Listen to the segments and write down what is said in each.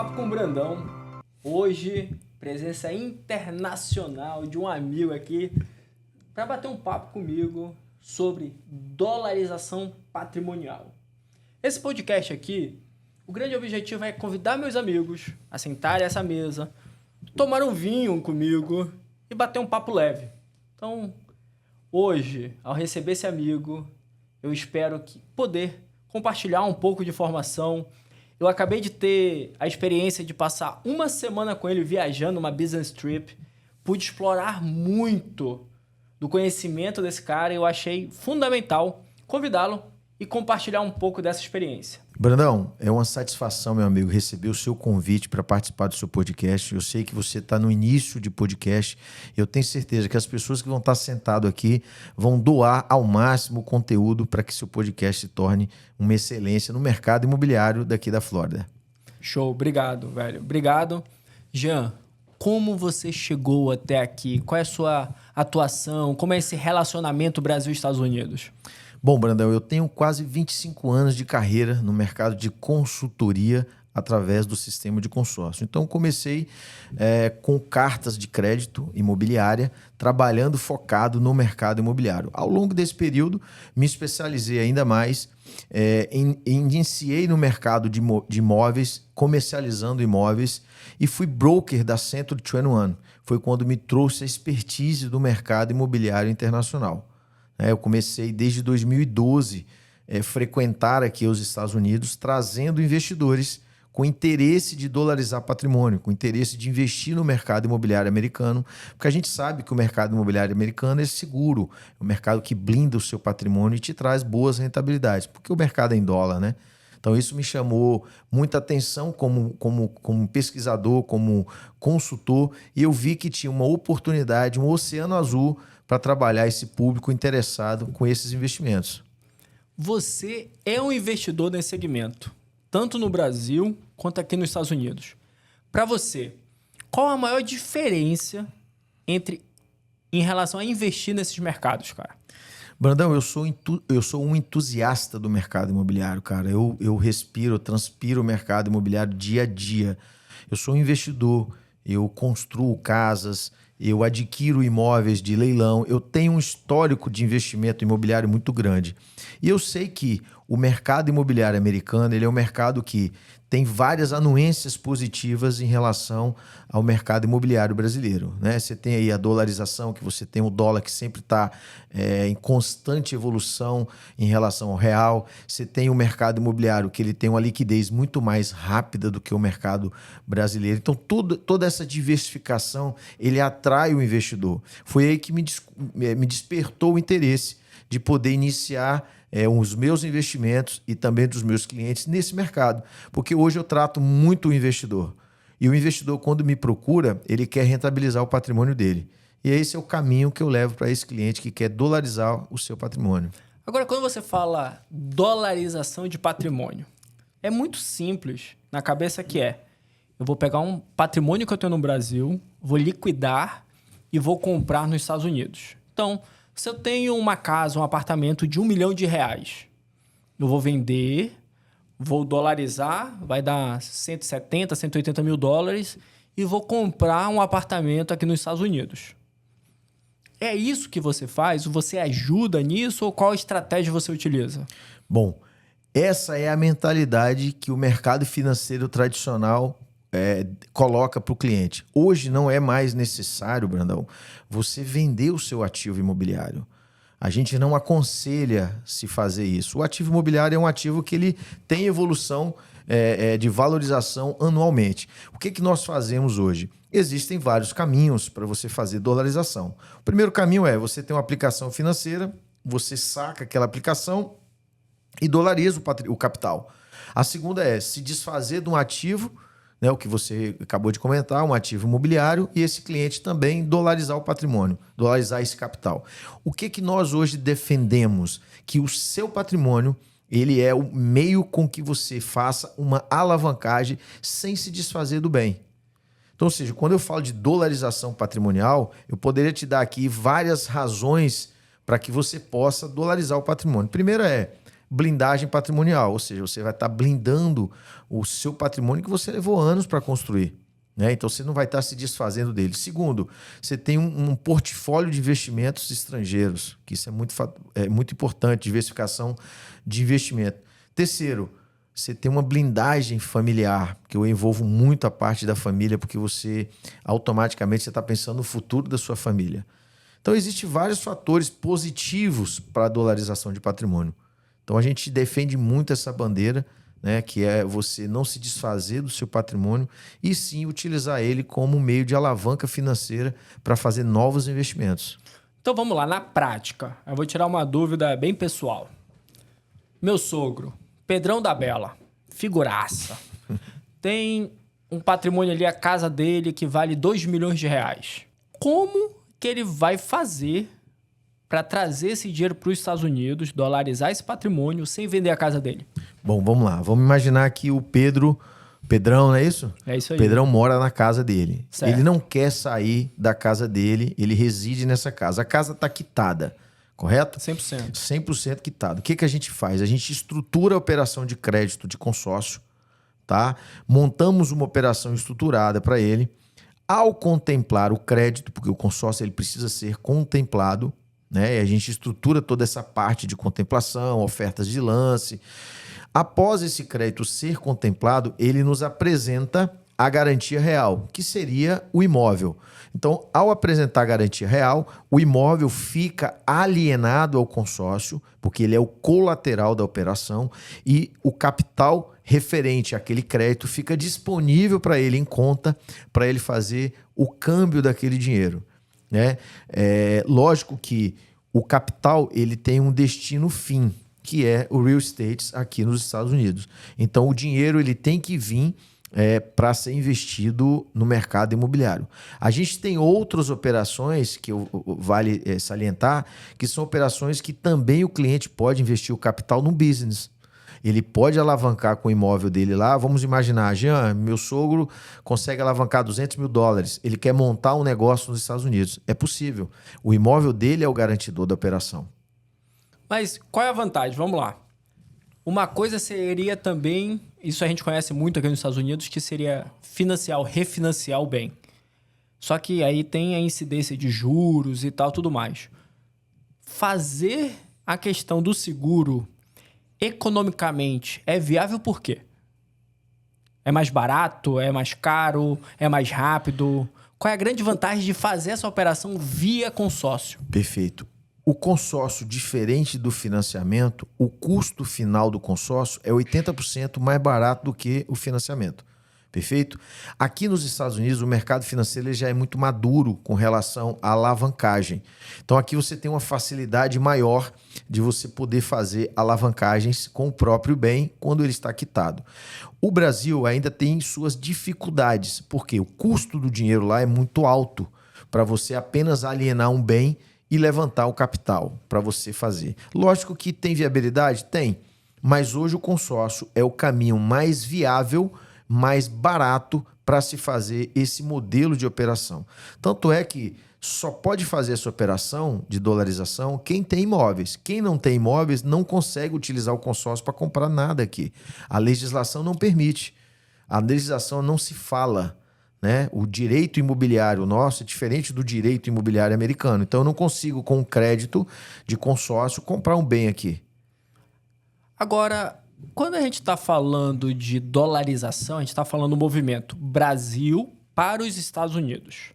Papo com o Brandão. Hoje, presença internacional de um amigo aqui para bater um papo comigo sobre dolarização patrimonial. Esse podcast aqui, o grande objetivo é convidar meus amigos a sentarem a essa mesa, tomar um vinho comigo e bater um papo leve. Então, hoje, ao receber esse amigo, eu espero poder compartilhar um pouco de informação. Eu acabei de ter a experiência de passar uma semana com ele viajando uma business trip. Pude explorar muito do conhecimento desse cara e eu achei fundamental convidá-lo e compartilhar um pouco dessa experiência. Brandão, é uma satisfação, meu amigo, receber o seu convite para participar do seu podcast. Eu sei que você está no início de podcast. Eu tenho certeza que as pessoas que vão estar sentadas aqui vão doar ao máximo o conteúdo para que seu podcast se torne uma excelência no mercado imobiliário daqui da Flórida. Show, obrigado, velho. Obrigado. Jean, como você chegou até aqui? Qual é a sua atuação? Como é esse relacionamento Brasil-Estados Unidos? Bom, Brandão, eu tenho quase 25 anos de carreira no mercado de consultoria através do sistema de consórcio. Então, comecei com cartas de crédito imobiliária, trabalhando focado no mercado imobiliário. Ao longo desse período, me especializei ainda mais, iniciei no mercado de imóveis, comercializando imóveis e fui broker da Century 21. Foi quando me trouxe a expertise do mercado imobiliário internacional. Eu comecei desde 2012 frequentar aqui os Estados Unidos, trazendo investidores com interesse de dolarizar patrimônio, com interesse de investir no mercado imobiliário americano, porque a gente sabe que o mercado imobiliário americano é seguro, é um mercado que blinda o seu patrimônio e te traz boas rentabilidades, porque o mercado é em dólar, né? Então isso me chamou muita atenção como pesquisador, como consultor, e eu vi que tinha uma oportunidade, um oceano azul para trabalhar esse público interessado com esses investimentos. Você é um investidor nesse segmento, tanto no Brasil quanto aqui nos Estados Unidos. Para você, qual a maior diferença em relação a investir nesses mercados, cara? Brandão, eu sou um entusiasta do mercado imobiliário, cara. Eu respiro, eu transpiro o mercado imobiliário dia a dia. Eu sou um investidor, eu construo casas, eu adquiro imóveis de leilão, eu tenho um histórico de investimento imobiliário muito grande. E eu sei que o mercado imobiliário americano ele é um mercado que tem várias anuências positivas em relação ao mercado imobiliário brasileiro, né? Você tem aí a dolarização, que você tem o dólar que sempre está em constante evolução em relação ao real. Você tem o mercado imobiliário que ele tem uma liquidez muito mais rápida do que o mercado brasileiro. Então, toda essa diversificação ele atrai o investidor. Foi aí que me despertou o interesse de poder iniciar os meus investimentos e também dos meus clientes nesse mercado. Porque hoje eu trato muito o investidor. E o investidor, quando me procura, ele quer rentabilizar o patrimônio dele. E esse é o caminho que eu levo para esse cliente que quer dolarizar o seu patrimônio. Agora, quando você fala dolarização de patrimônio, é muito simples na cabeça que eu vou pegar um patrimônio que eu tenho no Brasil, vou liquidar e vou comprar nos Estados Unidos. Então, se eu tenho uma casa, um apartamento de R$1 milhão, eu vou vender, vou dolarizar, vai dar 170, 180 mil dólares e vou comprar um apartamento aqui nos Estados Unidos. É isso que você faz? Você ajuda nisso ou qual estratégia você utiliza? Bom, essa é a mentalidade que o mercado financeiro tradicional coloca para o cliente. Hoje não é mais necessário, Brandão, você vender o seu ativo imobiliário. A gente não aconselha se fazer isso. O ativo imobiliário é um ativo que ele tem evolução de valorização anualmente. O que nós fazemos hoje? Existem vários caminhos para você fazer dolarização. O primeiro caminho é você ter uma aplicação financeira, você saca aquela aplicação e dolariza o capital. A segunda é se desfazer de um ativo, né, o que você acabou de comentar, um ativo imobiliário, e esse cliente também dolarizar o patrimônio, dolarizar esse capital. O que nós hoje defendemos? Que o seu patrimônio ele é o meio com que você faça uma alavancagem sem se desfazer do bem. Então, ou seja, quando eu falo de dolarização patrimonial, eu poderia te dar aqui várias razões para que você possa dolarizar o patrimônio. Primeiro blindagem patrimonial, ou seja, você vai estar blindando o seu patrimônio que você levou anos para construir. Né? Então, você não vai estar se desfazendo dele. Segundo, você tem um portfólio de investimentos estrangeiros, que isso é muito importante, diversificação de investimento. Terceiro, você tem uma blindagem familiar, que eu envolvo muito a parte da família, porque você automaticamente está pensando no futuro da sua família. Então, existem vários fatores positivos para a dolarização de patrimônio. Então, a gente defende muito essa bandeira, né, que é você não se desfazer do seu patrimônio e sim utilizar ele como meio de alavanca financeira para fazer novos investimentos. Então vamos lá, na prática, eu vou tirar uma dúvida bem pessoal. Meu sogro, Pedrão da Bela, figuraça, tem um patrimônio ali, a casa dele, que vale 2 milhões de reais. Como que ele vai fazer para trazer esse dinheiro para os Estados Unidos, dolarizar esse patrimônio sem vender a casa dele? Bom, vamos lá. Vamos imaginar que o Pedrão, não é isso? É isso aí. Pedrão mora na casa dele. Certo. Ele não quer sair da casa dele, ele reside nessa casa. A casa está quitada, correto? 100%. 100% quitado. O que a gente faz? A gente estrutura a operação de crédito de consórcio, tá? Montamos uma operação estruturada para ele. Ao contemplar o crédito, porque o consórcio ele precisa ser contemplado, né? E a gente estrutura toda essa parte de contemplação, ofertas de lance. Após esse crédito ser contemplado, ele nos apresenta a garantia real, que seria o imóvel. Então, ao apresentar a garantia real, o imóvel fica alienado ao consórcio, porque ele é o colateral da operação, e o capital referente àquele crédito fica disponível para ele em conta, para ele fazer o câmbio daquele dinheiro. Né? Lógico que o capital ele tem um destino fim, que é o real estate aqui nos Estados Unidos. Então, o dinheiro ele tem que vir para ser investido no mercado imobiliário. A gente tem outras operações que vale salientar, que são operações que também o cliente pode investir o capital no business. Ele pode alavancar com o imóvel dele lá. Vamos imaginar, Jean, meu sogro consegue alavancar $200 mil. Ele quer montar um negócio nos Estados Unidos. É possível. O imóvel dele é o garantidor da operação. Mas qual é a vantagem? Vamos lá. Uma coisa seria também, isso a gente conhece muito aqui nos Estados Unidos, que seria refinanciar o bem. Só que aí tem a incidência de juros e tal, tudo mais. Fazer a questão do seguro economicamente é viável por quê? É mais barato? É mais caro? É mais rápido? Qual é a grande vantagem de fazer essa operação via consórcio? Perfeito. O consórcio, diferente do financiamento, o custo final do consórcio é 80% mais barato do que o financiamento. Perfeito? Aqui nos Estados Unidos, o mercado financeiro ele já é muito maduro com relação à alavancagem. Então, aqui você tem uma facilidade maior de você poder fazer alavancagens com o próprio bem quando ele está quitado. O Brasil ainda tem suas dificuldades, porque o custo do dinheiro lá é muito alto para você apenas alienar um bem e levantar o capital para você fazer. Lógico que tem viabilidade? Tem. Mas hoje o consórcio é o caminho mais viável, mais barato para se fazer esse modelo de operação. Tanto é que só pode fazer essa operação de dolarização quem tem imóveis. Quem não tem imóveis não consegue utilizar o consórcio para comprar nada aqui. A legislação não permite. A legislação não se fala. Né? O direito imobiliário nosso é diferente do direito imobiliário americano. Então, eu não consigo, com crédito de consórcio, comprar um bem aqui. Agora, quando a gente está falando de dolarização, a gente está falando do movimento Brasil para os Estados Unidos.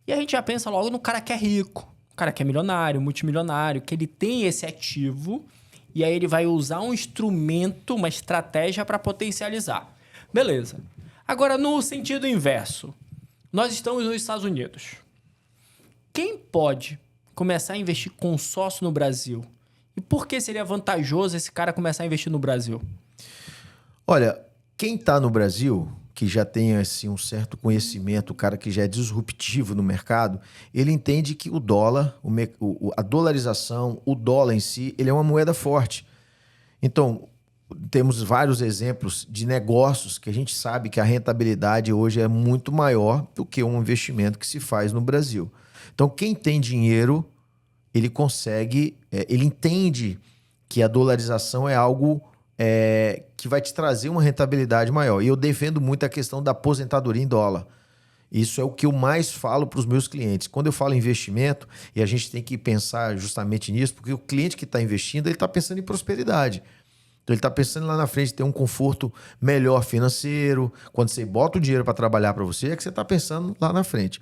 E a gente já pensa logo no cara que é rico, o cara que é milionário, multimilionário, que ele tem esse ativo e aí ele vai usar um instrumento, uma estratégia para potencializar. Beleza. Agora, no sentido inverso, nós estamos nos Estados Unidos. Quem pode começar a investir consórcio no Brasil? E por que seria vantajoso esse cara começar a investir no Brasil? Olha, quem está no Brasil, que já tem assim, um certo conhecimento, o cara que já é disruptivo no mercado, ele entende que o dólar, a dolarização, o dólar em si, ele é uma moeda forte. Então, temos vários exemplos de negócios que a gente sabe que a rentabilidade hoje é muito maior do que um investimento que se faz no Brasil. Então, quem tem dinheiro, ele consegue, ele entende que a dolarização é algo que vai te trazer uma rentabilidade maior. E eu defendo muito a questão da aposentadoria em dólar. Isso é o que eu mais falo para os meus clientes. Quando eu falo em investimento, e a gente tem que pensar justamente nisso, porque o cliente que está investindo, ele está pensando em prosperidade. Então ele está pensando lá na frente ter um conforto melhor financeiro. Quando você bota o dinheiro para trabalhar para você, é que você está pensando lá na frente.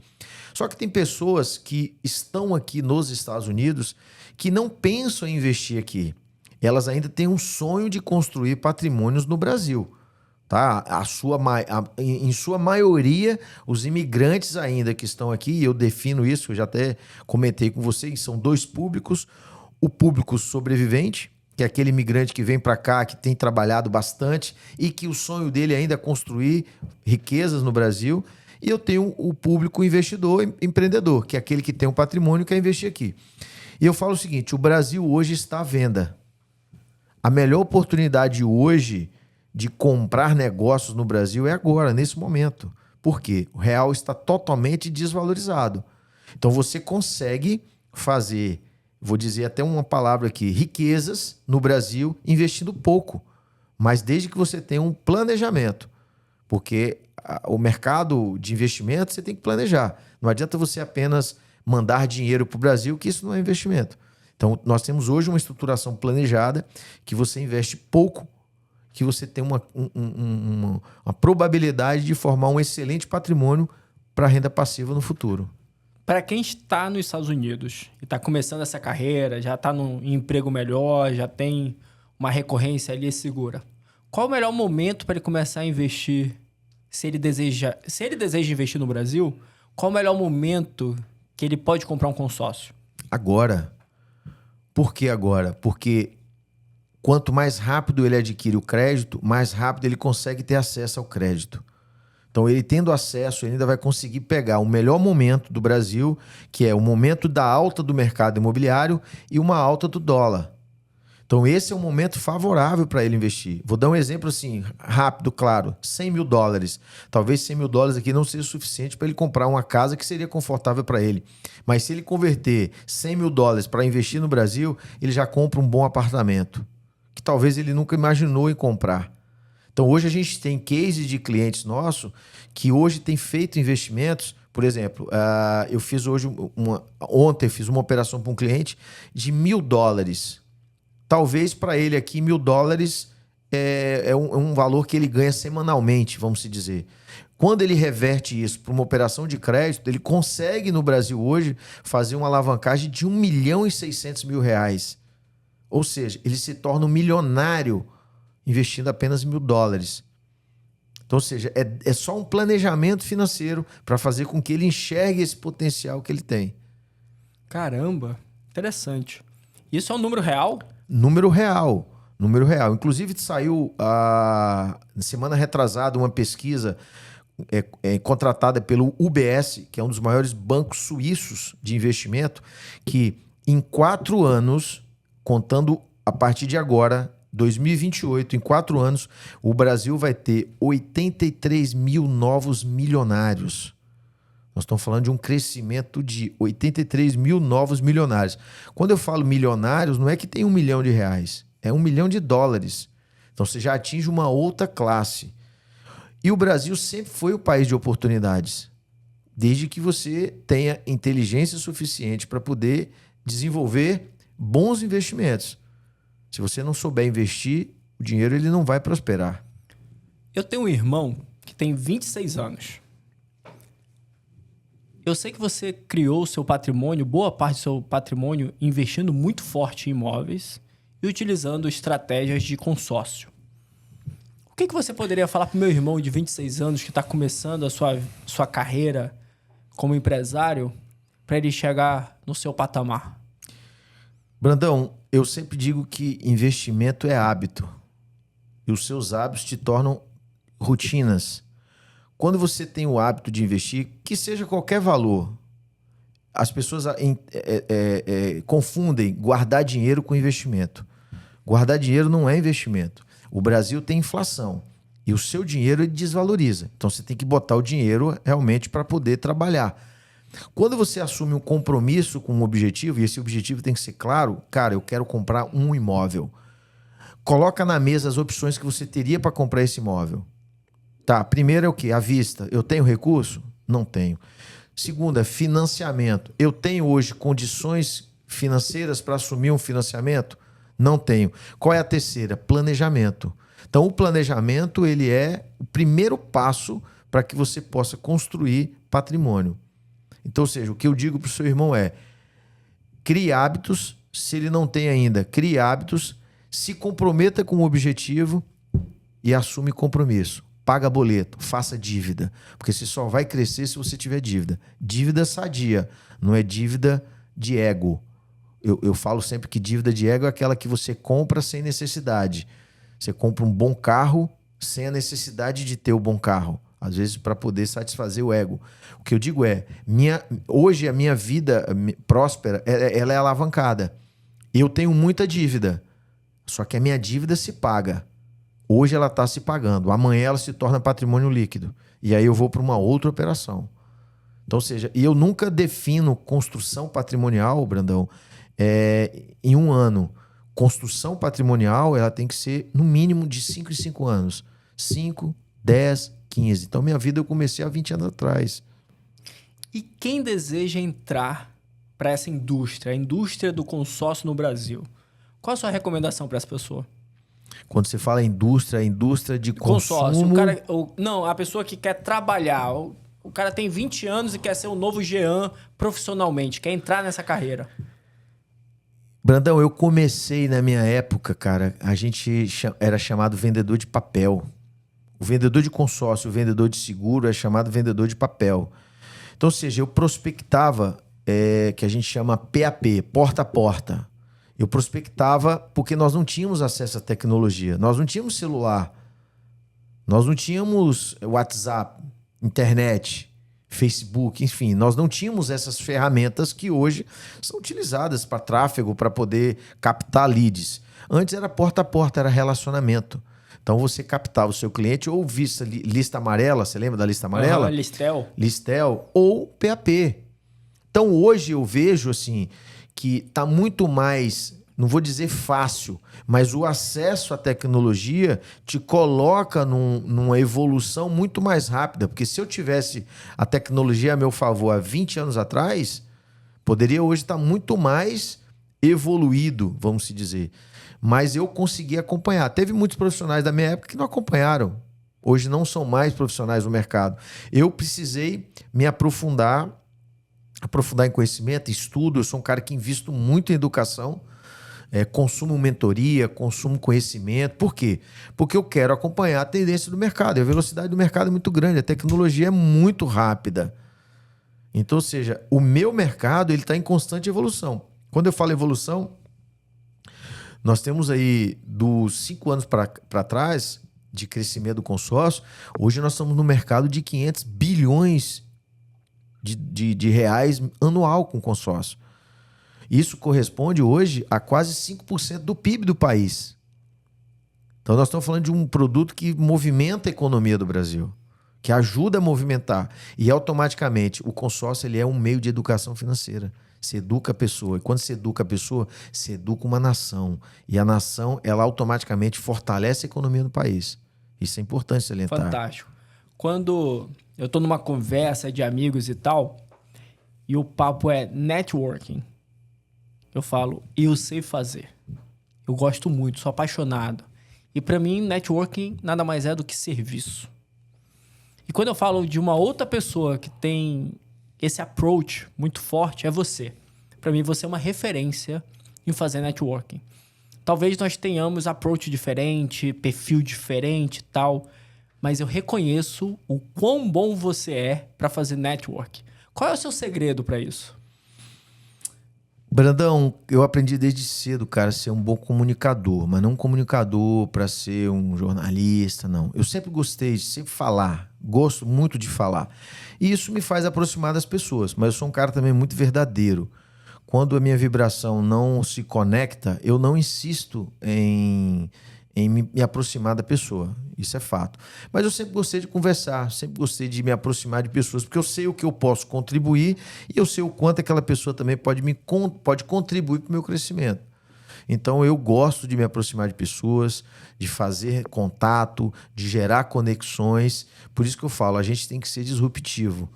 Só que tem pessoas que estão aqui nos Estados Unidos que não pensam em investir aqui. Elas ainda têm um sonho de construir patrimônios no Brasil. Tá? Em sua maioria, os imigrantes ainda que estão aqui, e eu defino isso, eu já até comentei com vocês, são dois públicos. O público sobrevivente, que é aquele imigrante que vem para cá, que tem trabalhado bastante e que o sonho dele ainda é construir riquezas no Brasil. E eu tenho o público investidor, empreendedor, que é aquele que tem um patrimônio e quer investir aqui. E eu falo o seguinte, o Brasil hoje está à venda. A melhor oportunidade hoje de comprar negócios no Brasil é agora, nesse momento. Por quê? O real está totalmente desvalorizado. Então você consegue fazer, vou dizer até uma palavra aqui, riquezas no Brasil investindo pouco. Mas desde que você tenha um planejamento. Porque o mercado de investimento você tem que planejar. Não adianta você apenas mandar dinheiro para o Brasil, que isso não é investimento. Então nós temos hoje uma estruturação planejada que você investe pouco, que você tem uma probabilidade de formar um excelente patrimônio para renda passiva no futuro. Para quem está nos Estados Unidos e está começando essa carreira, já está num emprego melhor, já tem uma recorrência ali segura, qual o melhor momento para ele começar a investir? Se ele deseja investir no Brasil, qual o melhor momento que ele pode comprar um consórcio? Agora. Por que agora? Porque quanto mais rápido ele adquire o crédito, mais rápido ele consegue ter acesso ao crédito. Então, ele tendo acesso, ele ainda vai conseguir pegar o melhor momento do Brasil, que é o momento da alta do mercado imobiliário e uma alta do dólar. Então, esse é um momento favorável para ele investir. Vou dar um exemplo assim, rápido, claro. $100 mil. Talvez $100 mil aqui não seja suficiente para ele comprar uma casa que seria confortável para ele. Mas se ele converter $100 mil para investir no Brasil, ele já compra um bom apartamento, que talvez ele nunca imaginou em comprar. Então, hoje a gente tem cases de clientes nossos que hoje têm feito investimentos. Por exemplo, eu fiz ontem fiz uma operação para um cliente de $1 mil. Talvez para ele aqui $1 mil é um valor que ele ganha semanalmente, vamos se dizer. Quando ele reverte isso para uma operação de crédito, ele consegue no Brasil hoje fazer uma alavancagem de R$1.600.000. Ou seja, ele se torna um milionário investindo apenas $1 mil. Então, ou seja, é só um planejamento financeiro para fazer com que ele enxergue esse potencial que ele tem. Caramba, interessante. Isso é um número real? Número real. Inclusive, saiu na semana retrasada uma pesquisa contratada pelo UBS, que é um dos maiores bancos suíços de investimento, que em 4 anos, contando a partir de agora, 2028, em 4 anos, o Brasil vai ter 83 mil novos milionários. Nós estamos falando de um crescimento de 83 mil novos milionários. Quando eu falo milionários, não é que tem $1 milhão, é $1 milhão. Então você já atinge uma outra classe. E o Brasil sempre foi o país de oportunidades, desde que você tenha inteligência suficiente para poder desenvolver bons investimentos. Se você não souber investir, o dinheiro ele não vai prosperar. Eu tenho um irmão que tem 26 anos. Eu sei que você criou o seu patrimônio, boa parte do seu patrimônio, investindo muito forte em imóveis e utilizando estratégias de consórcio. O que você poderia falar para o meu irmão de 26 anos que está começando a sua carreira como empresário para ele chegar no seu patamar? Brandão, eu sempre digo que investimento é hábito e os seus hábitos te tornam rotinas. Quando você tem o hábito de investir, que seja qualquer valor, as pessoas confundem guardar dinheiro com investimento. Guardar dinheiro não é investimento. O Brasil tem inflação e o seu dinheiro ele desvaloriza. Então você tem que botar o dinheiro realmente para poder trabalhar. Quando você assume um compromisso com um objetivo, e esse objetivo tem que ser claro, cara, eu quero comprar um imóvel. Coloca na mesa as opções que você teria para comprar esse imóvel. Tá, primeiro é o quê? À vista. Eu tenho recurso? Não tenho. Segunda, financiamento. Eu tenho hoje condições financeiras para assumir um financiamento? Não tenho. Qual é a terceira? Planejamento. Então, o planejamento ele é o primeiro passo para que você possa construir patrimônio. Então, ou seja, o que eu digo para o seu irmão é: crie hábitos. Se ele não tem ainda, crie hábitos, se comprometa com o objetivo e assume compromisso. Paga boleto, faça dívida, porque você só vai crescer se você tiver dívida. Dívida sadia, não é dívida de ego. Eu falo sempre que dívida de ego é aquela que você compra sem necessidade. Você compra um bom carro sem a necessidade de ter o bom carro. Às vezes para poder satisfazer o ego. O que eu digo é, hoje a minha vida próspera, ela é alavancada. Eu tenho muita dívida, só que a minha dívida se paga. Hoje ela está se pagando, amanhã ela se torna patrimônio líquido. E aí eu vou para uma outra operação. Então, ou seja, eu nunca defino construção patrimonial, Brandão, em um ano. Construção patrimonial ela tem que ser no mínimo de 5 em 5 anos. 5, 10, 15. Então, minha vida eu comecei há 20 anos atrás. E quem deseja entrar para essa indústria, a indústria do consórcio no Brasil, qual a sua recomendação para essa pessoa? Quando você fala indústria, a indústria de consórcio. consumo... Não, a pessoa que quer trabalhar. O cara tem 20 anos e quer ser o novo Jean profissionalmente, quer entrar nessa carreira. Brandão, eu comecei na minha época, cara, a gente era chamado vendedor de papel. O vendedor de consórcio, o vendedor de seguro é chamado vendedor de papel. Então, ou seja, eu prospectava, que a gente chama PAP, porta a porta. Eu prospectava porque nós não tínhamos acesso à tecnologia. Nós não tínhamos celular. Nós não tínhamos WhatsApp, internet, Facebook, enfim. Nós não tínhamos essas ferramentas que hoje são utilizadas para tráfego, para poder captar leads. Antes era porta a porta, era relacionamento. Então você captava o seu cliente ou lista amarela, você lembra da lista amarela? Listel. Listel ou PAP. Então hoje eu vejo assim que está muito mais, não vou dizer fácil, mas o acesso à tecnologia te coloca numa evolução muito mais rápida. Porque se eu tivesse a tecnologia a meu favor há 20 anos atrás, poderia hoje estar muito mais evoluído, vamos se dizer. Mas eu consegui acompanhar. Teve muitos profissionais da minha época que não acompanharam. Hoje não são mais profissionais do mercado. Eu precisei me aprofundar em conhecimento, estudo. Eu sou um cara que invisto muito em educação, consumo mentoria, consumo conhecimento. Por quê? Porque eu quero acompanhar a tendência do mercado. A velocidade do mercado é muito grande, a tecnologia é muito rápida. Então, ou seja, o meu mercado está em constante evolução. Quando eu falo evolução, nós temos aí dos 5 anos para trás de crescimento do consórcio, hoje nós estamos no mercado de 500 bilhões de reais anual com consórcio. Isso corresponde hoje a quase 5% do PIB do país. Então nós estamos falando de um produto que movimenta a economia do Brasil, que ajuda a movimentar. E automaticamente o consórcio ele é um meio de educação financeira. Você educa a pessoa. E quando você educa a pessoa, você educa uma nação. E a nação, ela automaticamente fortalece a economia do país. Isso é importante salientar. Fantástico. Quando eu estou numa conversa de amigos e tal, e o papo é networking, eu falo, eu sei fazer. Eu gosto muito, sou apaixonado. E para mim, networking nada mais é do que serviço. E quando eu falo de uma outra pessoa que tem esse approach muito forte, é você. Para mim, você é uma referência em fazer networking. Talvez nós tenhamos approach diferente, perfil diferente e tal, mas eu reconheço o quão bom você é para fazer network. Qual é o seu segredo para isso? Brandão, eu aprendi desde cedo, cara, a ser um bom comunicador, mas não um comunicador para ser um jornalista, não. Eu sempre gostei de sempre falar, gosto muito de falar. E isso me faz aproximar das pessoas, mas eu sou um cara também muito verdadeiro. Quando a minha vibração não se conecta, eu não insisto em em me aproximar da pessoa. Isso é fato. Mas eu sempre gostei de conversar, sempre gostei de me aproximar de pessoas, porque eu sei o que eu posso contribuir e eu sei o quanto aquela pessoa também pode contribuir para o meu crescimento. Então eu gosto de me aproximar de pessoas, de fazer contato, de gerar conexões. Por isso que eu falo, a gente tem que ser disruptivo.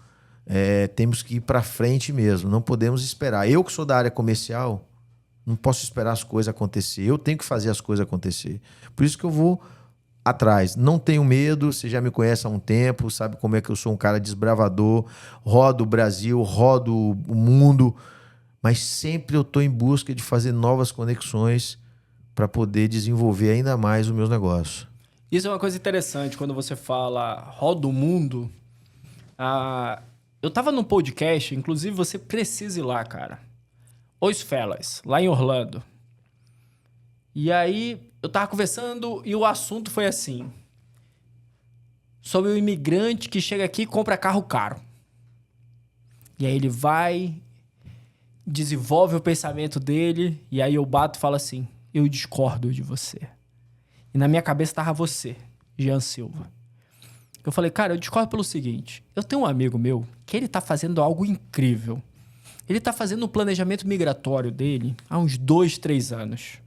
Temos que ir para frente mesmo, não podemos esperar. Eu que sou da área comercial, não posso esperar as coisas acontecer. Eu tenho que fazer as coisas acontecer. Por isso que eu vou atrás. Não tenho medo, você já me conhece há um tempo, sabe como é que eu sou um cara desbravador, rodo o Brasil, rodo o mundo, mas sempre eu estou em busca de fazer novas conexões para poder desenvolver ainda mais os meus negócios. Isso é uma coisa interessante quando você fala roda o mundo. Eu estava num podcast, inclusive você precisa ir lá, cara. Os Fellas, lá em Orlando. E aí eu tava conversando e o assunto foi assim: sobre o imigrante que chega aqui e compra carro caro. E aí ele vai, desenvolve o pensamento dele, e aí eu bato e falo assim: eu discordo de você. E na minha cabeça tava você, Jean Silva. Eu falei, cara, eu discordo pelo seguinte: eu tenho um amigo meu que ele tá fazendo algo incrível. Ele tá fazendo o planejamento migratório dele há uns 2, 3 anos.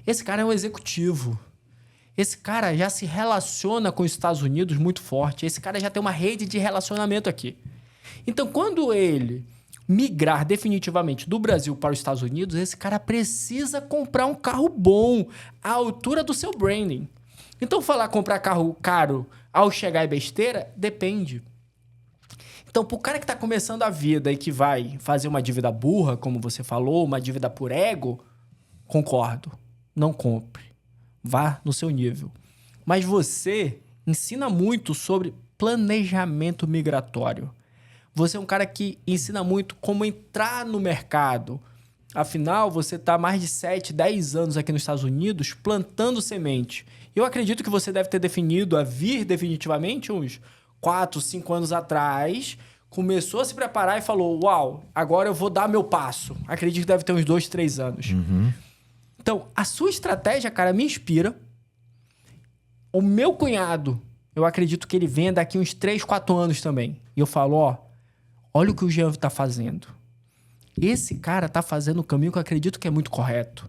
Esse cara é um executivo. Esse cara já se relaciona com os Estados Unidos muito forte. Esse cara já tem uma rede de relacionamento aqui. Então, quando ele migrar definitivamente do Brasil para os Estados Unidos, esse cara precisa comprar um carro bom, à altura do seu branding. Então, falar comprar carro caro ao chegar é besteira? Depende. Então, pro cara que está começando a vida e que vai fazer uma dívida burra, como você falou, uma dívida por ego, concordo. Não compre. Vá no seu nível. Mas você ensina muito sobre planejamento migratório. Você é um cara que ensina muito como entrar no mercado. Afinal, você está há mais de 7, 10 anos aqui nos Estados Unidos plantando semente. Eu acredito que você deve ter definido a vir definitivamente uns 4, 5 anos atrás, começou a se preparar e falou, uau, agora eu vou dar meu passo. Acredito que deve ter uns 2, 3 anos. Uhum. Então, a sua estratégia, cara, me inspira. O meu cunhado, eu acredito que ele venha daqui uns 3, 4 anos também. E eu falo, olha o que o Jean tá fazendo. Esse cara tá fazendo o caminho que eu acredito que é muito correto,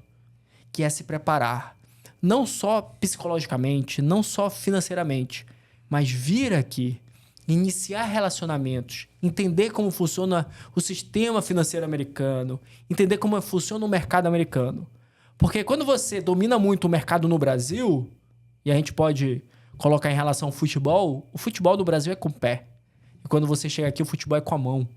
que é se preparar. Não só psicologicamente, não só financeiramente, mas vir aqui, iniciar relacionamentos, entender como funciona o sistema financeiro americano, entender como funciona o mercado americano. Porque quando você domina muito o mercado no Brasil, e a gente pode colocar em relação ao futebol, o futebol do Brasil é com o pé. E quando você chega aqui, o futebol é com a mão.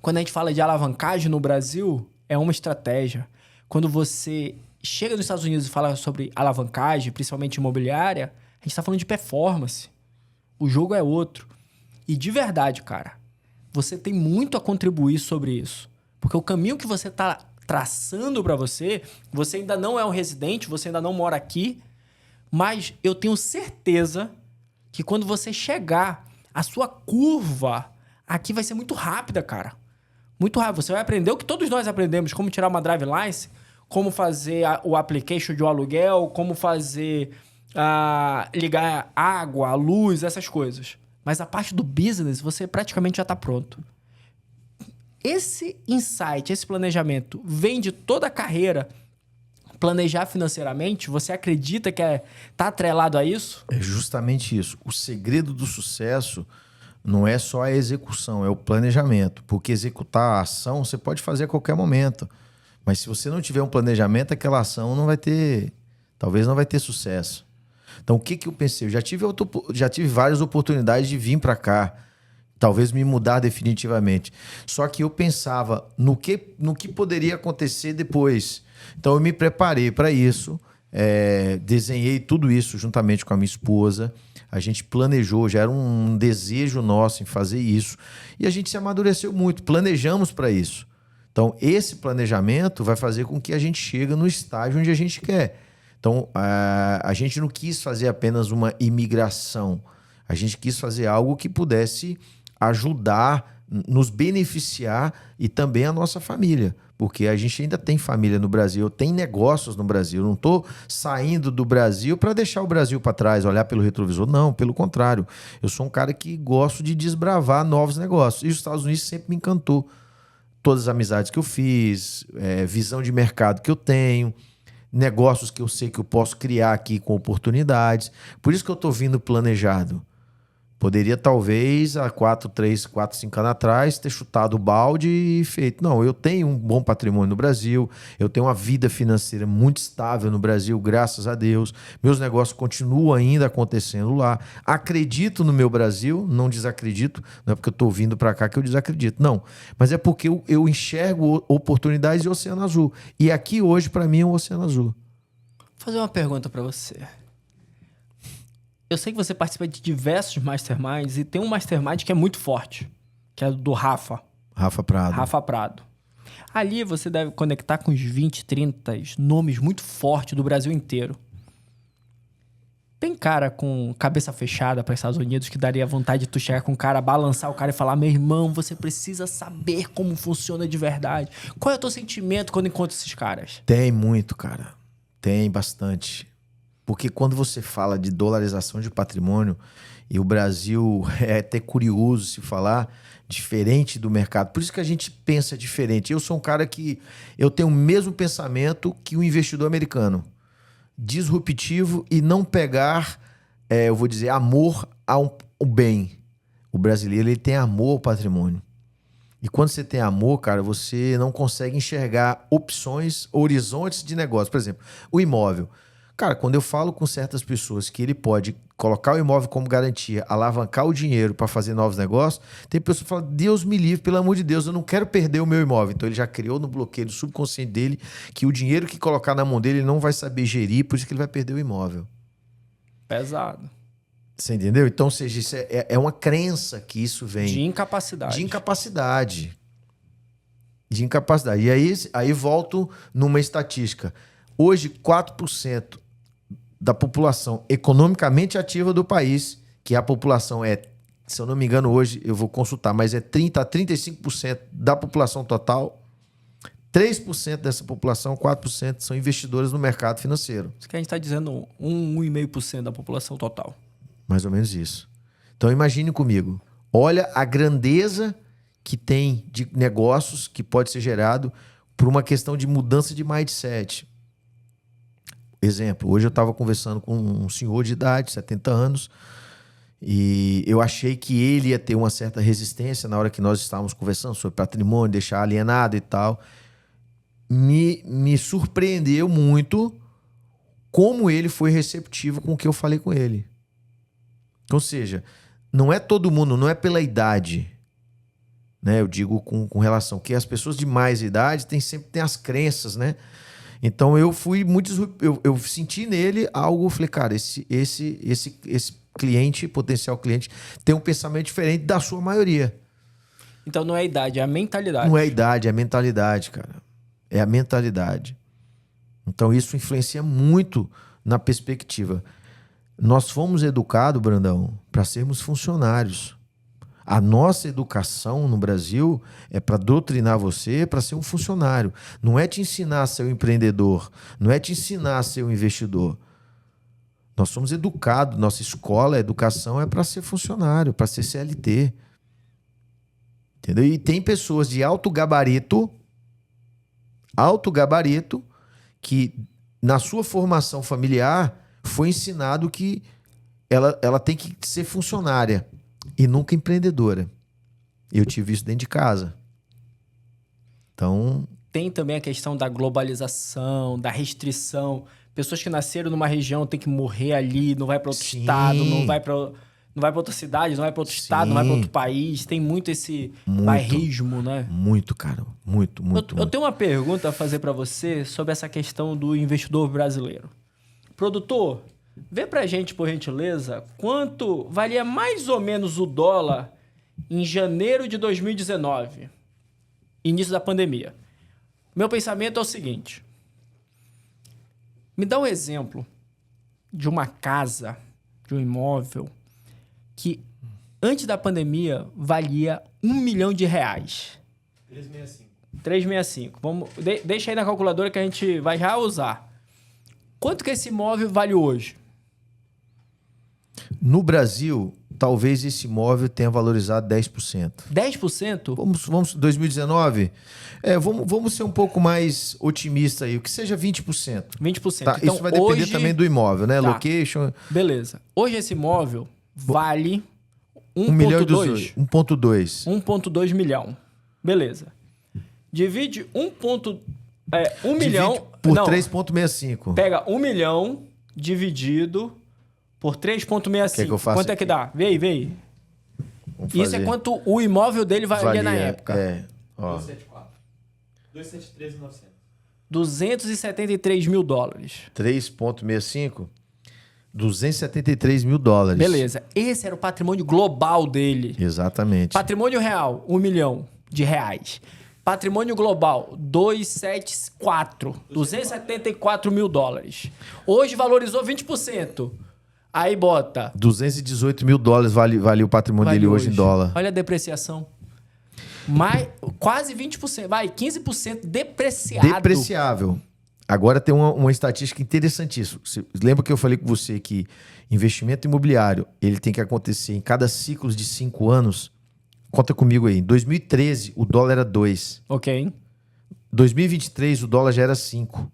Quando a gente fala de alavancagem no Brasil, é uma estratégia. Quando você chega nos Estados Unidos e fala sobre alavancagem, principalmente imobiliária, a gente está falando de performance. O jogo é outro. E de verdade, cara, você tem muito a contribuir sobre isso. Porque o caminho que você está traçando para você, você ainda não é um residente, você ainda não mora aqui, mas eu tenho certeza que quando você chegar, a sua curva aqui vai ser muito rápida, cara. Muito rápido. Você vai aprender o que todos nós aprendemos, como tirar uma drive license, como fazer o application de um aluguel, como fazer ligar água, luz, essas coisas. Mas a parte do business, você praticamente já está pronto. Esse insight, esse planejamento, vem de toda a carreira. Planejar financeiramente, você acredita que tá atrelado a isso? É justamente isso. O segredo do sucesso não é só a execução, é o planejamento. Porque executar a ação você pode fazer a qualquer momento. Mas se você não tiver um planejamento, aquela ação talvez não vai ter sucesso. Então, o que eu pensei? Eu já tive várias oportunidades de vir para cá, talvez me mudar definitivamente. Só que eu pensava no que poderia acontecer depois. Então, eu me preparei para isso, desenhei tudo isso juntamente com a minha esposa. A gente planejou, já era um desejo nosso em fazer isso. E a gente se amadureceu muito, planejamos para isso. Então, esse planejamento vai fazer com que a gente chegue no estágio onde a gente quer. Então, a gente não quis fazer apenas uma imigração. A gente quis fazer algo que pudesse ajudar nos beneficiar e também a nossa família. Porque a gente ainda tem família no Brasil, tem negócios no Brasil. Eu não estou saindo do Brasil para deixar o Brasil para trás, olhar pelo retrovisor. Não, pelo contrário. Eu sou um cara que gosto de desbravar novos negócios. E os Estados Unidos sempre me encantou. Todas as amizades que eu fiz, visão de mercado que eu tenho, negócios que eu sei que eu posso criar aqui com oportunidades. Por isso que eu estou vindo planejado. Poderia, talvez, há 4, 5 anos atrás, ter chutado o balde e feito. Não, eu tenho um bom patrimônio no Brasil, eu tenho uma vida financeira muito estável no Brasil, graças a Deus. Meus negócios continuam ainda acontecendo lá. Acredito no meu Brasil, não desacredito. Não é porque eu estou vindo para cá que eu desacredito, não. Mas é porque eu enxergo oportunidades de Oceano Azul. E aqui hoje, para mim, é um Oceano Azul. Vou fazer uma pergunta para você. Eu sei que você participa de diversos masterminds e tem um mastermind que é muito forte, que é do Rafa. Rafa Prado. Rafa Prado. Ali você deve conectar com uns 20, 30 nomes muito fortes do Brasil inteiro. Tem cara com cabeça fechada para os Estados Unidos que daria vontade de tu chegar com o cara, balançar o cara e falar: meu irmão, você precisa saber como funciona de verdade. Qual é o teu sentimento quando encontra esses caras? Tem muito, cara. Tem bastante. Porque quando você fala de dolarização de patrimônio, e o Brasil é até curioso se falar, diferente do mercado. Por isso que a gente pensa diferente. Eu sou um cara que eu tenho o mesmo pensamento que o investidor americano. Disruptivo e não pegar, eu vou dizer, amor ao bem. O brasileiro, ele tem amor ao patrimônio. E quando você tem amor, cara, você não consegue enxergar opções, horizontes de negócio. Por exemplo, o imóvel. Cara, quando eu falo com certas pessoas que ele pode colocar o imóvel como garantia, alavancar o dinheiro para fazer novos negócios, tem pessoas que falam: Deus me livre, pelo amor de Deus, eu não quero perder o meu imóvel. Então ele já criou no bloqueio do subconsciente dele que o dinheiro que colocar na mão dele ele não vai saber gerir, por isso que ele vai perder o imóvel. Pesado. Você entendeu? Então, ou seja, isso é uma crença que isso vem. De incapacidade. De incapacidade. De incapacidade. E aí volto numa estatística. Hoje, 4% da população economicamente ativa do país, que a população se eu não me engano hoje, eu vou consultar, mas é 30% a 35% da população total, 3% dessa população, 4% são investidores no mercado financeiro. Isso que a gente está dizendo 1,5% da população total. Mais ou menos isso. Então imagine comigo, olha a grandeza que tem de negócios que pode ser gerado por uma questão de mudança de mindset. Exemplo, hoje eu estava conversando com um senhor de idade, 70 anos, e eu achei que ele ia ter uma certa resistência na hora que nós estávamos conversando sobre patrimônio, deixar alienado e tal. Me surpreendeu muito como ele foi receptivo com o que eu falei com ele. Ou seja, não é todo mundo, não é pela idade, né? Eu digo com relação que as pessoas de mais idade sempre têm as crenças, né? Então eu fui muito... Eu senti nele algo, falei, cara, esse cliente, potencial cliente, tem um pensamento diferente da sua maioria. Então não é a idade, é a mentalidade. Não é a idade, é a mentalidade, cara. É a mentalidade. Então isso influencia muito na perspectiva. Nós fomos educados, Brandão, para sermos funcionários. A nossa educação no Brasil é para doutrinar você para ser um funcionário. Não é te ensinar a ser um empreendedor. Não é te ensinar a ser um investidor. Nós somos educados. Nossa escola, a educação é para ser funcionário, para ser CLT. Entendeu? E tem pessoas de alto gabarito, que na sua formação familiar foi ensinado que ela tem que ser funcionária e nunca empreendedora. Eu tive isso dentro de casa. Então... Tem também a questão da globalização, da restrição. Pessoas que nasceram numa região têm que morrer ali, não vai para outro estado, não vai para outra cidade, não vai para outro estado, não vai para outro país. Tem muito esse bairrismo, né? Muito, cara. Muito. Eu tenho uma pergunta a fazer para você sobre essa questão do investidor brasileiro. Produtor, vê pra gente, por gentileza, quanto valia mais ou menos o dólar em janeiro de 2019, início da pandemia. Meu pensamento é o seguinte. Me dá um exemplo de uma casa, de um imóvel, que antes da pandemia, valia R$ 1 milhão. 365. 365. Deixa aí na calculadora que a gente vai já usar. Quanto que esse imóvel vale hoje? No Brasil, talvez esse imóvel tenha valorizado 10%. 10%? Vamos 2019? Vamos ser um pouco mais otimista aí. O que seja 20%. 20%. Tá? Então, isso vai depender hoje... também do imóvel, né? Tá. Location. Beleza. Hoje esse imóvel vale 1 milhão e 1,2. 1,2. 1,2 milhão. Beleza. Divide 1 milhão... Por não, 3,65. pega 1 milhão dividido por 3,65. Quer que eu faça Quanto é que aqui? dá? Vê aí, vê aí. Vamos Isso fazer. é quanto o imóvel dele valia na época. Ó. 274. 273,900. 273 mil dólares. 3,65. 273 mil dólares. Beleza. Esse era o patrimônio global dele. Exatamente. Patrimônio real, 1 milhão de reais. Patrimônio global, 274 mil dólares. Hoje valorizou 20%. Aí bota... 218 mil dólares vale o patrimônio dele hoje em dólar. Olha a depreciação. Quase 20%. Vai, 15% depreciado. Depreciável. Agora tem uma estatística interessantíssima. Você lembra que eu falei com você que investimento imobiliário ele tem que acontecer em cada ciclo de 5 anos? Conta comigo aí. Em 2013, o dólar era 2. Ok. Em 2023, o dólar já era 5.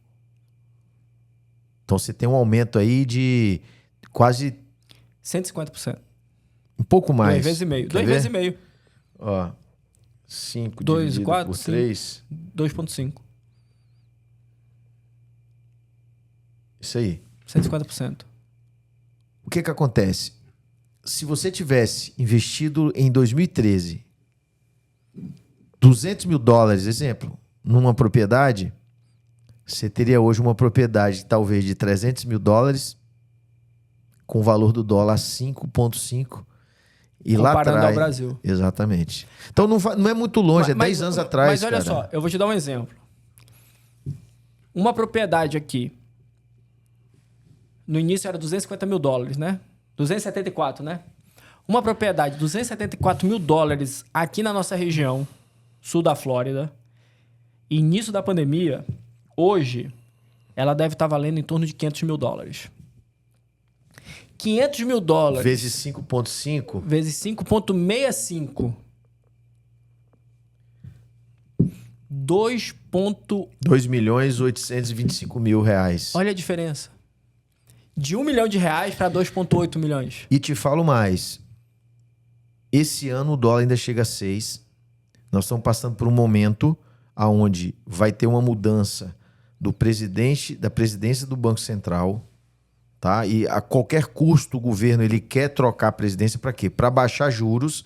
Então você tem um aumento aí de quase 150%. um pouco mais. 2 vezes e meio. Quer 2 ver? vezes e meio. Ó, 5 2, dividido 4, por 5. 3. 2,5. Isso aí. 150%. O que acontece? Se você tivesse investido em 2013 200 mil dólares, exemplo, numa propriedade, você teria hoje uma propriedade talvez de 300 mil dólares com o valor do dólar 5,5 e lá Comparando atrás... ao Brasil. Exatamente. Então não é muito longe, é 10 anos atrás, Mas olha cara. só, eu vou te dar um exemplo. Uma propriedade aqui, no início era 250 mil dólares, né? 274, né? Uma propriedade, 274 mil dólares aqui na nossa região, sul da Flórida, início da pandemia, hoje, ela deve estar valendo em torno de 500 mil dólares. 500 mil dólares... Vezes 5,5... Vezes 5,65. 2.825.000 reais. Olha a diferença. De 1 milhão de reais para 2,8 milhões. E te falo mais. Esse ano o dólar ainda chega a 6. Nós estamos passando por um momento onde vai ter uma mudança do presidente, da presidência do Banco Central, tá? E a qualquer custo o governo ele quer trocar a presidência para quê? Para baixar juros,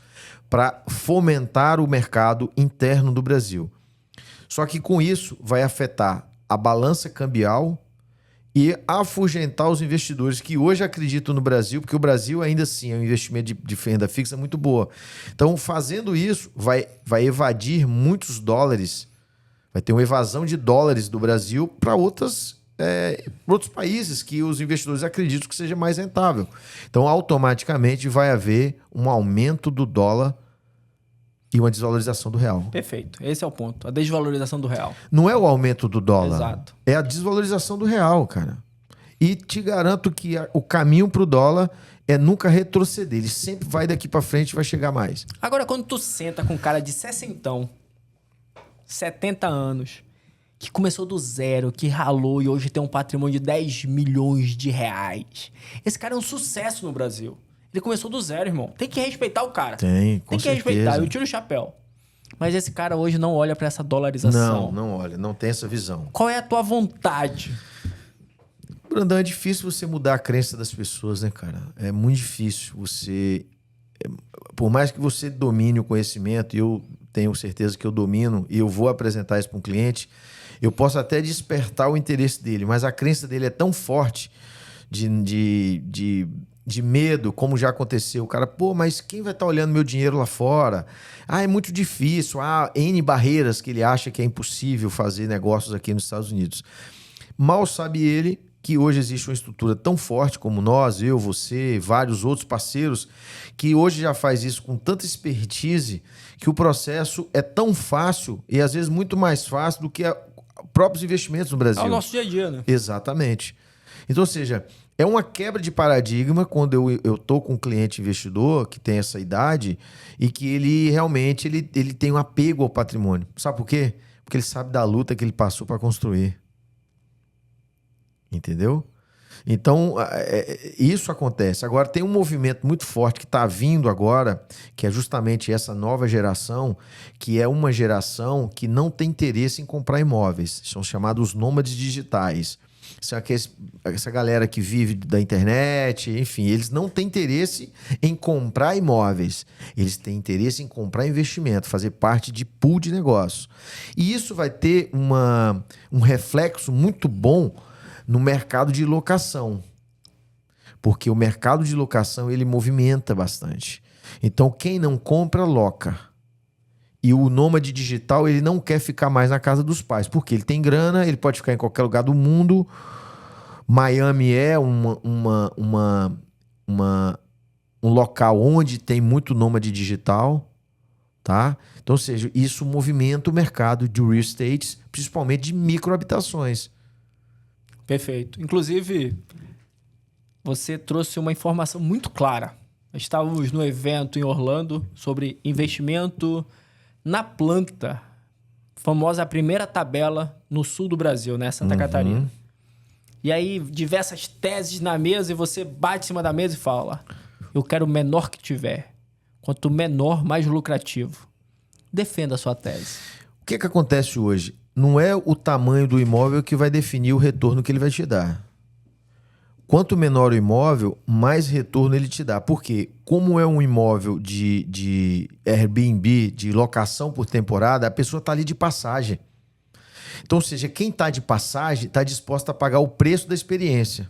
para fomentar o mercado interno do Brasil. Só que com isso vai afetar a balança cambial e afugentar os investidores que hoje acreditam no Brasil, porque o Brasil ainda assim é um investimento de renda fixa muito boa. Então, fazendo isso, vai evadir muitos dólares, vai ter uma evasão de dólares do Brasil para outros países que os investidores acreditam que seja mais rentável. Então, automaticamente vai haver um aumento do dólar e uma desvalorização do real. Perfeito. Esse é o ponto. A desvalorização do real. Não é o aumento do dólar. Exato. É a desvalorização do real, cara. E te garanto que o caminho pro dólar é nunca retroceder. Ele sempre vai daqui para frente e vai chegar mais. Agora, quando tu senta com um cara de 60, 70 anos, que começou do zero, que ralou e hoje tem um patrimônio de 10 milhões de reais. Esse cara é um sucesso no Brasil. Ele começou do zero, irmão. Tem que respeitar o cara. Tem que certeza. respeitar. Eu tiro o chapéu. Mas esse cara hoje não olha pra essa dolarização. Não olha, não tem essa visão. Qual é a tua vontade? Brandão, é difícil você mudar a crença das pessoas, né, cara? É muito difícil você... Por mais que você domine o conhecimento, e eu tenho certeza que eu domino, e eu vou apresentar isso para um cliente, eu posso até despertar o interesse dele, mas a crença dele é tão forte de medo, como já aconteceu. O cara, pô, mas quem vai estar olhando meu dinheiro lá fora? Ah, é muito difícil. Há N barreiras que ele acha que é impossível fazer negócios aqui nos Estados Unidos. Mal sabe ele que hoje existe uma estrutura tão forte como nós, eu, você, vários outros parceiros, que hoje já faz isso com tanta expertise que o processo é tão fácil e às vezes muito mais fácil do que próprios investimentos no Brasil. É o nosso dia a dia, né? Exatamente. Então, ou seja, é uma quebra de paradigma quando eu estou com um cliente investidor que tem essa idade e que ele realmente ele tem um apego ao patrimônio. Sabe por quê? Porque ele sabe da luta que ele passou para construir. Entendeu? Então, isso acontece. Agora, tem um movimento muito forte que está vindo agora, que é justamente essa nova geração, que é uma geração que não tem interesse em comprar imóveis. São chamados nômades digitais. São essa galera que vive da internet, enfim, eles não têm interesse em comprar imóveis. Eles têm interesse em comprar investimento, fazer parte de pool de negócio. E isso vai ter um reflexo muito bom no mercado de locação, porque o mercado de locação ele movimenta bastante. Então, quem não compra, loca. E o nômade digital ele não quer ficar mais na casa dos pais, porque ele tem grana, ele pode ficar em qualquer lugar do mundo. Miami é um local onde tem muito nômade digital, tá? Então, ou seja, isso movimenta o mercado de real estate, principalmente de microhabitações. Perfeito. Inclusive, você trouxe uma informação muito clara. Estávamos no evento em Orlando sobre investimento na planta, famosa primeira tabela no sul do Brasil, né? Santa Catarina. E aí, diversas teses na mesa e você bate em cima da mesa e fala: eu quero o menor que tiver. Quanto menor, mais lucrativo. Defenda a sua tese. O que acontece hoje? Não é o tamanho do imóvel que vai definir o retorno que ele vai te dar. Quanto menor o imóvel, mais retorno ele te dá. Porque como é um imóvel de Airbnb, de locação por temporada, a pessoa está ali de passagem. Então, ou seja, quem está de passagem está disposto a pagar o preço da experiência.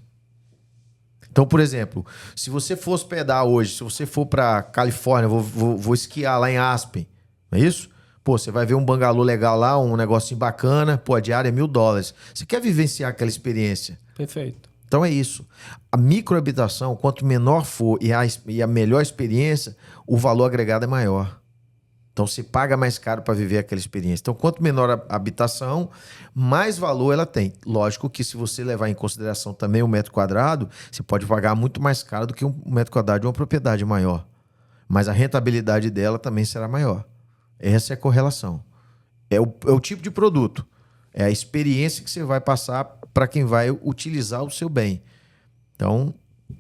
Então, por exemplo, se você for hospedar hoje, se você for para Califórnia, vou esquiar lá em Aspen, não é isso? Pô, você vai ver um bangalô legal lá, um negocinho bacana, pô, a diária é $1.000. Você quer vivenciar aquela experiência? Perfeito. Então é isso. A microhabitação, quanto menor for e a melhor experiência, o valor agregado é maior. Então você paga mais caro para viver aquela experiência. Então quanto menor a habitação, mais valor ela tem. Lógico que se você levar em consideração também o metro quadrado, você pode pagar muito mais caro do que um metro quadrado de uma propriedade maior. Mas a rentabilidade dela também será maior. Essa é a correlação. É o tipo de produto. É a experiência que você vai passar para quem vai utilizar o seu bem. Então,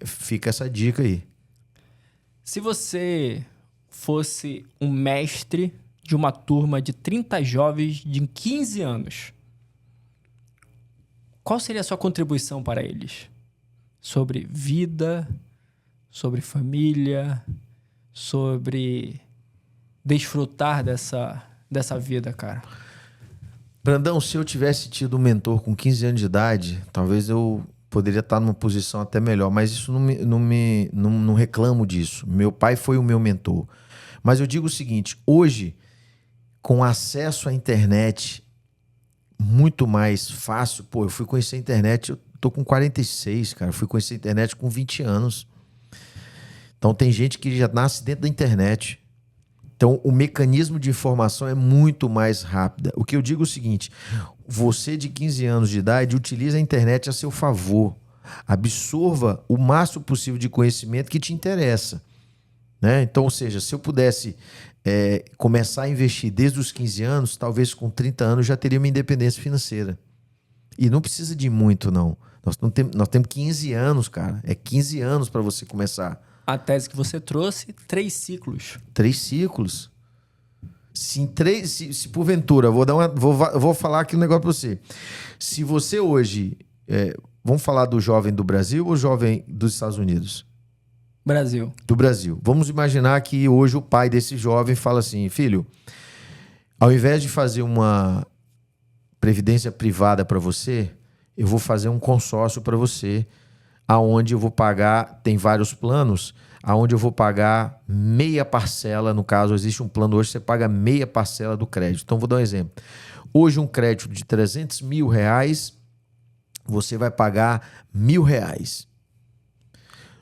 fica essa dica aí. Se você fosse um mestre de uma turma de 30 jovens de 15 anos, qual seria a sua contribuição para eles? Sobre vida, sobre família, sobre desfrutar dessa vida, cara. Brandão, se eu tivesse tido um mentor com 15 anos de idade, talvez eu poderia estar numa posição até melhor, mas isso não reclamo disso. Meu pai foi o meu mentor. Mas eu digo o seguinte, hoje, com acesso à internet muito mais fácil, pô, eu fui conhecer a internet, eu tô com 46, cara, eu fui conhecer a internet com 20 anos. Então tem gente que já nasce dentro da internet. Então, o mecanismo de informação é muito mais rápido. O que eu digo é o seguinte, você de 15 anos de idade utiliza a internet a seu favor. Absorva o máximo possível de conhecimento que te interessa. Né? Então, ou seja, se eu pudesse começar a investir desde os 15 anos, talvez com 30 anos já teria uma independência financeira. E não precisa de muito, não. Nós temos 15 anos, cara. É 15 anos para você começar. A tese que você trouxe, 3 ciclos. 3 ciclos. Se porventura, vou falar aqui um negócio para você. Se você hoje... vamos falar do jovem do Brasil ou jovem dos Estados Unidos? Brasil. Do Brasil. Vamos imaginar que hoje o pai desse jovem fala assim, filho, ao invés de fazer uma previdência privada para você, eu vou fazer um consórcio para você, aonde eu vou pagar, tem vários planos, aonde eu vou pagar meia parcela, no caso, existe um plano hoje, você paga meia parcela do crédito. Então, vou dar um exemplo. Hoje, um crédito de R$300 mil, você vai pagar R$1.000.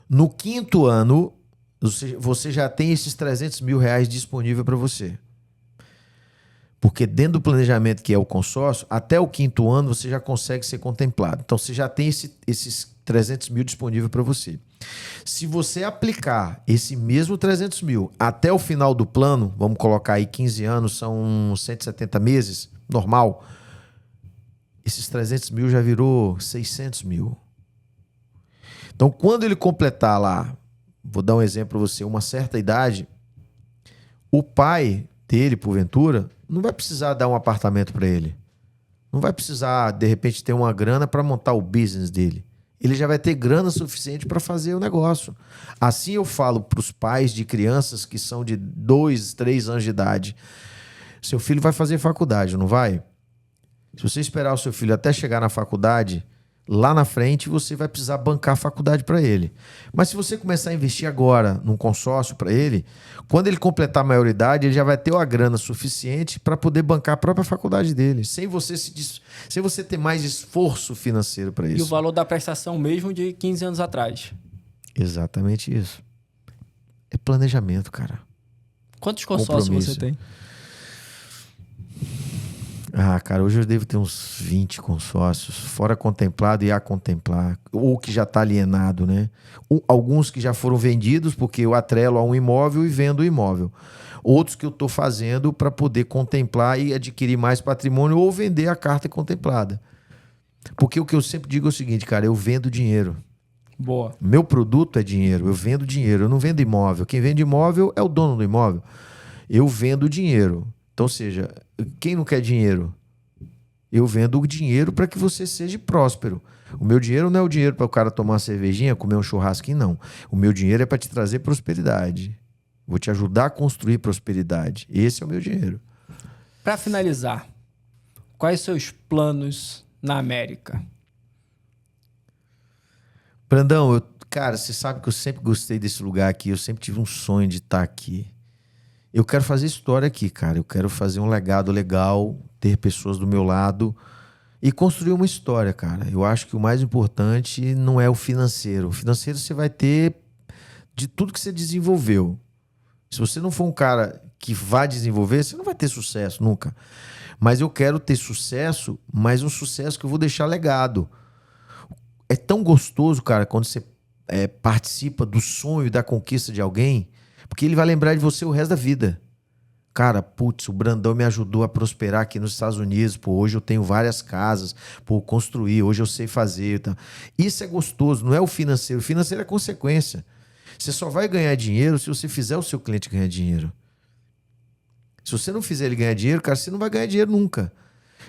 No 5º ano, você já tem esses R$300.000 disponível para você. Porque dentro do planejamento que é o consórcio, até o 5º ano você já consegue ser contemplado. Então você já tem esses 300 mil disponível para você. Se você aplicar esse mesmo 300 mil até o final do plano, vamos colocar aí 15 anos, são 170 meses, normal, esses 300 mil já virou 600 mil. Então quando ele completar lá, vou dar um exemplo para você, uma certa idade, o pai dele, porventura, não vai precisar dar um apartamento para ele. Não vai precisar, de repente, ter uma grana para montar o business dele. Ele já vai ter grana suficiente para fazer o negócio. Assim eu falo para os pais de crianças que são de 2, 3 anos de idade. Seu filho vai fazer faculdade, não vai? Se você esperar o seu filho até chegar na faculdade, lá na frente você vai precisar bancar a faculdade para ele. Mas se você começar a investir agora num consórcio para ele, quando ele completar a maioridade, ele já vai ter uma grana suficiente para poder bancar a própria faculdade dele, sem você ter mais esforço financeiro para isso. E o valor da prestação mesmo de 15 anos atrás. Exatamente isso. É planejamento, cara. Quantos consórcios você tem? Ah, cara, hoje eu devo ter uns 20 consórcios, fora contemplado e a contemplar, ou que já está alienado, né? Alguns que já foram vendidos, porque eu atrelo a um imóvel e vendo o imóvel. Outros que eu estou fazendo para poder contemplar e adquirir mais patrimônio ou vender a carta contemplada. Porque o que eu sempre digo é o seguinte, cara, eu vendo dinheiro. Boa. Meu produto é dinheiro, eu vendo dinheiro, eu não vendo imóvel. Quem vende imóvel é o dono do imóvel. Eu vendo dinheiro. Então, ou seja, quem não quer dinheiro? Eu vendo o dinheiro para que você seja próspero. O meu dinheiro não é o dinheiro para o cara tomar uma cervejinha, comer um churrasquinho, não. O meu dinheiro é para te trazer prosperidade. Vou te ajudar a construir prosperidade. Esse é o meu dinheiro. Para finalizar, quais seus planos na América? Brandão, cara, você sabe que eu sempre gostei desse lugar aqui. Eu sempre tive um sonho de estar aqui. Eu quero fazer história aqui, cara. Eu quero fazer um legado legal, ter pessoas do meu lado e construir uma história, cara. Eu acho que o mais importante não é o financeiro. O financeiro você vai ter de tudo que você desenvolveu. Se você não for um cara que vai desenvolver, você não vai ter sucesso nunca. Mas eu quero ter sucesso, mas um sucesso que eu vou deixar legado. É tão gostoso, cara, quando você participa do sonho, da conquista de alguém, porque ele vai lembrar de você o resto da vida. Cara, putz, o Brandão me ajudou a prosperar aqui nos Estados Unidos. Pô, hoje eu tenho várias casas. Pô, construir, hoje eu sei fazer. Tá? Isso é gostoso, não é o financeiro. O financeiro é consequência. Você só vai ganhar dinheiro se você fizer o seu cliente ganhar dinheiro. Se você não fizer ele ganhar dinheiro, cara, você não vai ganhar dinheiro nunca.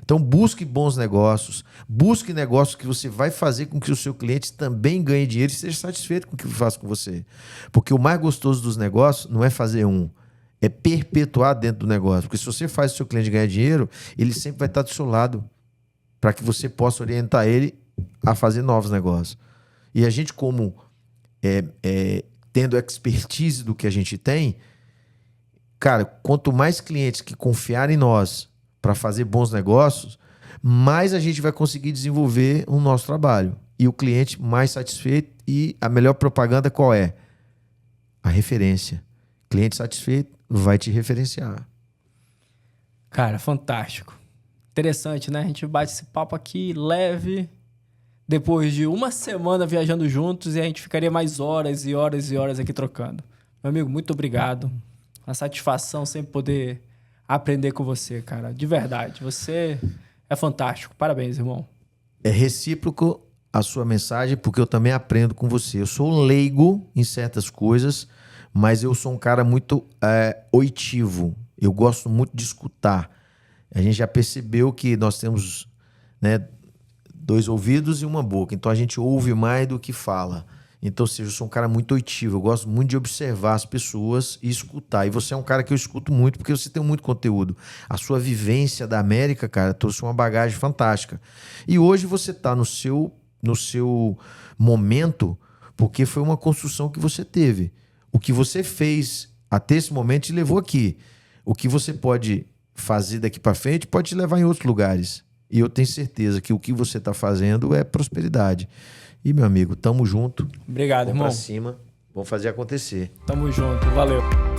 Então busque bons negócios, busque negócios que você vai fazer com que o seu cliente também ganhe dinheiro e seja satisfeito com o que faz com você. Porque o mais gostoso dos negócios não é fazer um, é perpetuar dentro do negócio. Porque se você faz o seu cliente ganhar dinheiro, ele sempre vai estar do seu lado para que você possa orientar ele a fazer novos negócios. E a gente, como tendo expertise do que a gente tem, cara, quanto mais clientes que confiarem em nós para fazer bons negócios, mais a gente vai conseguir desenvolver o nosso trabalho. E o cliente mais satisfeito. E a melhor propaganda qual é? A referência. Cliente satisfeito vai te referenciar. Cara, fantástico. Interessante, né? A gente bate esse papo aqui leve, depois de uma semana viajando juntos, e a gente ficaria mais horas e horas e horas aqui trocando. Meu amigo, muito obrigado. Uma satisfação sempre poder aprender com você, cara. De verdade. Você é fantástico. Parabéns, irmão. É recíproco a sua mensagem, porque eu também aprendo com você. Eu sou leigo em certas coisas, mas eu sou um cara muito oitivo. Eu gosto muito de escutar. A gente já percebeu que nós temos, né, 2 ouvidos e uma boca. Então a gente ouve mais do que fala. Então, ou seja, eu sou um cara muito oitivo. Eu gosto muito de observar as pessoas e escutar. E você é um cara que eu escuto muito porque você tem muito conteúdo. A sua vivência da América, cara, trouxe uma bagagem fantástica. E hoje você está no seu momento porque foi uma construção que você teve. O que você fez até esse momento te levou aqui. O que você pode fazer daqui para frente pode te levar em outros lugares. E eu tenho certeza que o que você está fazendo é prosperidade. E, meu amigo, tamo junto. Obrigado, Vamos irmão. pra cima. Vamos fazer acontecer. Tamo junto. Valeu.